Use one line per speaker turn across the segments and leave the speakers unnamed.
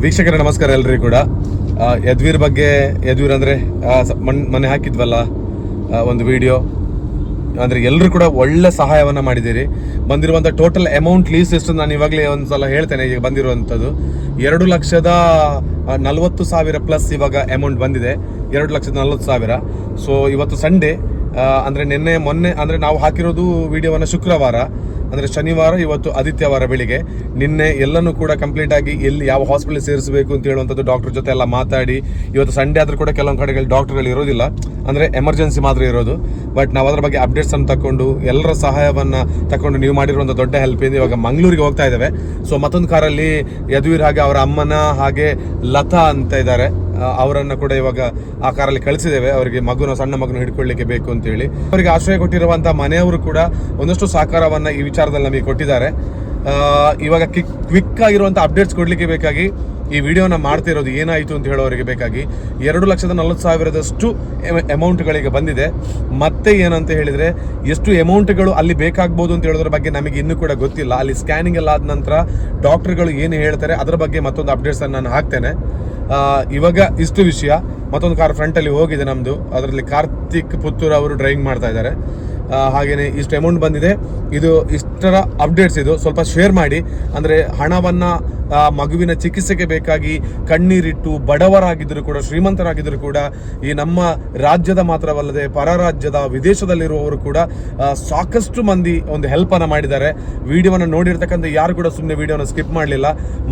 ವೀಕ್ಷಕರ ನಮಸ್ಕಾರ ಎಲ್ರಿಗೂ ಕೂಡ. ಯದುವೀರ್ ಬಗ್ಗೆ, ಯದುವೀರ್ ಅಂದರೆ ಮನೆ ಹಾಕಿದ್ವಲ್ಲ ಒಂದು ವಿಡಿಯೋ, ಅಂದರೆ ಎಲ್ಲರೂ ಕೂಡ ಒಳ್ಳೆ ಸಹಾಯವನ್ನು ಮಾಡಿದ್ದೀರಿ. ಬಂದಿರುವಂಥ ಟೋಟಲ್ ಅಮೌಂಟ್ ಲೀಸ್ ಎಷ್ಟು ನಾನು ಇವಾಗಲೇ ಒಂದು ಸಲ ಹೇಳ್ತೇನೆ. ಈಗ ಬಂದಿರುವಂಥದ್ದು 2,40,000 ಪ್ಲಸ್ ಇವಾಗ ಅಮೌಂಟ್ ಬಂದಿದೆ, 2,40,000. ಸೊ ಇವತ್ತು ಸಂಡೇ, ಅಂದರೆ ಮೊನ್ನೆ ಅಂದರೆ ನಾವು ಹಾಕಿರೋದು ವಿಡಿಯೋವನ್ನು ಶುಕ್ರವಾರ, ಅಂದರೆ ಶನಿವಾರ, ಇವತ್ತು ಆದಿತ್ಯವಾರ ಬೆಳಿಗ್ಗೆ. ನಿನ್ನೆ ಎಲ್ಲನೂ ಕೂಡ ಕಂಪ್ಲೀಟ್ ಆಗಿ ಎಲ್ಲಿ ಯಾವ ಹಾಸ್ಪಿಟಲ್ ಸೇರಿಸಬೇಕು ಅಂತ ಹೇಳುವಂಥದ್ದು ಡಾಕ್ಟರ್ ಜೊತೆ ಎಲ್ಲ ಮಾತಾಡಿ, ಇವತ್ತು ಸಂಡೇ ಆದರೂ ಕೂಡ ಕೆಲವೊಂದು ಕಡೆಗಳಲ್ಲಿ ಡಾಕ್ಟರ್ಗಳು ಇರೋದಿಲ್ಲ, ಅಂದರೆ ಎಮರ್ಜೆನ್ಸಿ ಮಾತ್ರ ಇರೋದು. ಬಟ್ ನಾವು ಅದರ ಬಗ್ಗೆ ಅಪ್ಡೇಟ್ಸನ್ನು ತಗೊಂಡು ಎಲ್ಲರ ಸಹಾಯವನ್ನು ತಗೊಂಡು ನೀವು ಮಾಡಿರುವಂಥ ದೊಡ್ಡ ಹೆಲ್ಪಿಂದ ಇವಾಗ ಮಂಗಳೂರಿಗೆ ಹೋಗ್ತಾ ಇದ್ದೇವೆ. ಸೊ ಮತ್ತೊಂದು ಕಾರಲ್ಲಿ ಯದುವೀರ್ ಹಾಗೆ ಅವರ ಅಮ್ಮನ ಹಾಗೆ ಲತಾ ಅಂತ ಇದ್ದಾರೆ, ಅವರನ್ನು ಕೂಡ ಇವಾಗ ಆ ಕಾರಲ್ಲಿ ಕಳಿಸಿದ್ದೇವೆ. ಅವರಿಗೆ ಸಣ್ಣ ಮಗುನ ಹಿಡ್ಕೊಳ್ಳಿಕ್ಕೆ ಬೇಕು ಅಂತ ಹೇಳಿ ಅವರಿಗೆ ಆಶ್ರಯ ಕೊಟ್ಟಿರುವಂತಹ ಮನೆಯವರು ಕೂಡ ಒಂದಷ್ಟು ಸಹಕಾರವನ್ನ ಈ ವಿಚಾರದಲ್ಲಿ ನಮಗೆ ಕೊಟ್ಟಿದ್ದಾರೆ. ಇವಾಗ ಕ್ವಿಕ್ ಆಗಿರುವಂತಹ ಅಪ್ಡೇಟ್ಸ್ ಕೊಡ್ಲಿಕ್ಕೆ ಬೇಕಾಗಿ ಈ ವಿಡಿಯೋನ ಮಾಡ್ತಿರೋದು. ಏನಾಯಿತು ಅಂತ ಹೇಳೋರಿಗೆ ಬೇಕಾಗಿ 2,40,000 ಅಮೌಂಟ್ಗಳಿಗೆ ಬಂದಿದೆ. ಮತ್ತೆ ಏನಂತ ಹೇಳಿದ್ರೆ, ಎಷ್ಟು ಅಮೌಂಟ್ಗಳು ಅಲ್ಲಿ ಬೇಕಾಗ್ಬೋದು ಅಂತ ಹೇಳೋದ್ರ ಬಗ್ಗೆ ನಮಗೆ ಇನ್ನೂ ಕೂಡ ಗೊತ್ತಿಲ್ಲ. ಅಲ್ಲಿ ಸ್ಕ್ಯಾನಿಂಗ್ ಎಲ್ಲ ಆದ ನಂತರ ಡಾಕ್ಟರ್ಗಳು ಏನು ಹೇಳ್ತಾರೆ ಅದರ ಬಗ್ಗೆ ಮತ್ತೊಂದು ಅಪ್ಡೇಟ್ಸ್ ಅನ್ನು ನಾನು ಹಾಕ್ತೇನೆ. ಇವಾಗ ಇಷ್ಟು ವಿಷಯ. ಮತ್ತೊಂದು ಕಾರ್ ಫ್ರಂಟಲ್ಲಿ ಹೋಗಿದೆ ನಮ್ಮದು, ಅದರಲ್ಲಿ ಕಾರ್ತಿಕ್ ಪುತ್ತೂರ್ ಅವರು ಡ್ರೈವಿಂಗ್ ಮಾಡ್ತಾ ಇದ್ದಾರೆ. ಹಾಗೆಯೇ ಇಷ್ಟು ಅಮೌಂಟ್ ಬಂದಿದೆ. ಇದು ಇಷ್ಟರ ಅಪ್ಡೇಟ್ಸ್ ಇದು ಸ್ವಲ್ಪ ಶೇರ್ ಮಾಡಿ. ಅಂದರೆ ಹಣವನ್ನು ಮಗುವಿನ ಚಿಕಿತ್ಸೆಗೆ ಬೇಕಾಗಿ ಕಣ್ಣೀರಿಟ್ಟು ಬಡವರಾಗಿದ್ದರೂ ಕೂಡ, ಶ್ರೀಮಂತರಾಗಿದ್ದರೂ ಕೂಡ, ಈ ನಮ್ಮ ರಾಜ್ಯದ ಮಾತ್ರವಲ್ಲದೆ ಪರ ರಾಜ್ಯದ ವಿದೇಶದಲ್ಲಿರುವವರು ಕೂಡ ಸಾಕಷ್ಟು ಮಂದಿ ಒಂದು ಹೆಲ್ಪನ್ನು ಮಾಡಿದ್ದಾರೆ. ವಿಡಿಯೋವನ್ನು ನೋಡಿರ್ತಕ್ಕಂಥ ಯಾರು ಕೂಡ ಸುಮ್ಮನೆ ವಿಡಿಯೋನ ಸ್ಕಿಪ್ ಮಾಡಲಿಲ್ಲ.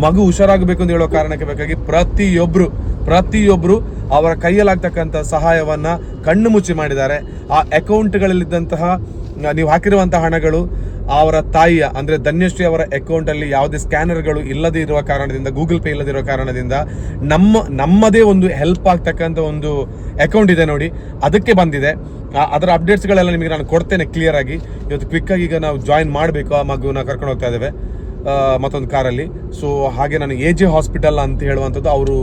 ಮಗು ಹುಷಾರಾಗಬೇಕು ಅಂತ ಹೇಳೋ ಕಾರಣಕ್ಕೆ ಬೇಕಾಗಿ ಪ್ರತಿಯೊಬ್ಬರು ಅವರ ಕೈಯಲ್ಲಾಗ್ತಕ್ಕಂಥ ಸಹಾಯವನ್ನು ಕಣ್ಣು ಮುಚ್ಚಿ ಮಾಡಿದ್ದಾರೆ. ಆ ಅಕೌಂಟ್ಗಳಲ್ಲಿದ್ದಂತಹ ನೀವು ಹಾಕಿರುವಂತಹ ಹಣಗಳು ಅವರ ತಾಯಿಯ, ಅಂದರೆ ಧನ್ಯಶ್ರೀ ಅವರ ಅಕೌಂಟಲ್ಲಿ ಯಾವುದೇ ಸ್ಕ್ಯಾನರ್ಗಳು ಇಲ್ಲದೇ ಇರುವ ಕಾರಣದಿಂದ, ಗೂಗಲ್ ಪೇ ಇಲ್ಲದಿರುವ ಕಾರಣದಿಂದ ನಮ್ಮದೇ ಒಂದು ಹೆಲ್ಪ್ ಆಗ್ತಕ್ಕಂಥ ಒಂದು ಅಕೌಂಟ್ ಇದೆ ನೋಡಿ, ಅದಕ್ಕೆ ಬಂದಿದೆ. ಅದರ ಅಪ್ಡೇಟ್ಸ್ಗಳೆಲ್ಲ ನಿಮಗೆ ನಾನು ಕೊಡ್ತೇನೆ ಕ್ಲಿಯರ್ ಆಗಿ. ಇವತ್ತು ಕ್ವಿಕ್ಕಾಗಿ ಈಗ ನಾವು ಜಾಯಿನ್ ಮಾಡಬೇಕು. ಆ ಮಗುನ ಕರ್ಕೊಂಡು ಹೋಗ್ತಾ ಇದ್ದೇವೆ ಮತ್ತೊಂದು ಕಾರಲ್ಲಿ. ಸೊ ಹಾಗೆ ನಾನು AJ ಹಾಸ್ಪಿಟಲ್ ಅಂತ ಹೇಳುವಂಥದ್ದು, ಅವರು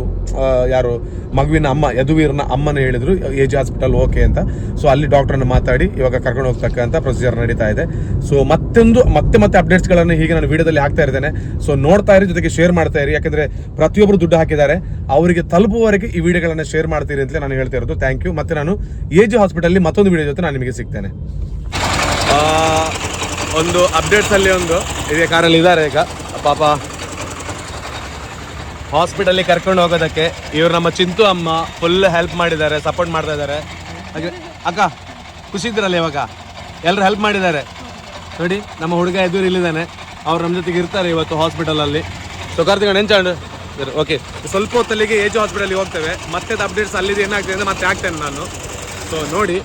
ಯಾರು ಮಗುವಿನ ಅಮ್ಮ, ಯದುವೀರ್ನ ಅಮ್ಮನ ಹೇಳಿದ್ರು AJ ಹಾಸ್ಪಿಟಲ್ ಓಕೆ ಅಂತ. ಸೊ ಅಲ್ಲಿ ಡಾಕ್ಟರ್ನ ಮಾತಾಡಿ ಇವಾಗ ಕರ್ಕೊಂಡು ಹೋಗ್ತಕ್ಕಂಥ ಪ್ರೊಸೀಜರ್ ನಡೀತಾ ಇದೆ. ಸೊ ಮತ್ತೆ ಅಪ್ಡೇಟ್ಸ್ಗಳನ್ನು ಹೀಗೆ ನಾನು ವಿಡಿಯೋದಲ್ಲಿ ಹಾಕ್ತಾ ಇರ್ತೇನೆ. ಸೊ ನೋಡ್ತಾ ಇರಿ, ಜೊತೆಗೆ ಶೇರ್ ಮಾಡ್ತಾ ಇರಿ. ಯಾಕಂದರೆ ಪ್ರತಿಯೊಬ್ಬರು ದುಡ್ಡು ಹಾಕಿದ್ದಾರೆ, ಅವರಿಗೆ ತಲುಪುವವರೆಗೆ ಈ ವಿಡಿಯೋಗಳನ್ನು ಶೇರ್ ಮಾಡ್ತೀರಿ ಅಂತಲೇ ನಾನು ಹೇಳ್ತಾ ಇರೋದು. Thank you. ಮತ್ತೆ ನಾನು AJ ಹಾಸ್ಪಿಟಲ್ ಮತ್ತೊಂದು ವಿಡಿಯೋ ಜೊತೆ ನಾನು ನಿಮಗೆ ಸಿಗ್ತೇನೆ. ಒಂದು ಅಪ್ಡೇಟ್ಸ್ ಅಲ್ಲಿ ಒಂದು ಇದೇ ಕಾರಲ್ಲಿ ಇದ್ದಾರೆ ಈಗ. ಪಾಪ ಹಾಸ್ಪಿಟಲ್ಗೆ ಕರ್ಕೊಂಡು ಹೋಗೋದಕ್ಕೆ ಇವರು ನಮ್ಮ ಚಿಂತು ಅಮ್ಮ ಫುಲ್ ಹೆಲ್ಪ್ ಮಾಡಿದ್ದಾರೆ, ಸಪೋರ್ಟ್ ಮಾಡ್ತಾ ಇದ್ದಾರೆ. ಹಾಗೆ ಅಕ್ಕ ಖುಷಿ ಇದ್ರಲ್ಲ, ಇವಾಗ ಎಲ್ಲರೂ ಹೆಲ್ಪ್ ಮಾಡಿದ್ದಾರೆ ನೋಡಿ. ನಮ್ಮ ಹುಡುಗ ಎದುರು ಇಲ್ಲಿದ್ದಾನೆ, ಅವ್ರು ನಮ್ಮ ಜೊತೆಗೆ ಇರ್ತಾರೆ ಇವತ್ತು ಹಾಸ್ಪಿಟಲಲ್ಲಿ. ಸೊ ಕಾರ್ತಿಕ ನೆಂಚಾಂಡು ಓಕೆ, ಸ್ವಲ್ಪ ಹೊತ್ತಲ್ಲಿಗೆ AJ ಹಾಸ್ಪಿಟಲ್ಗೆ ಹೋಗ್ತೇವೆ. ಮತ್ತೆ ಅಪ್ಡೇಟ್ಸ್ ಅಲ್ಲಿದೆ ಏನಾಗ್ತದೆ ಅಂತ ಮತ್ತೆ ಹಾಕ್ತೇನೆ ನಾನು. ಸೊ ನೋಡಿ.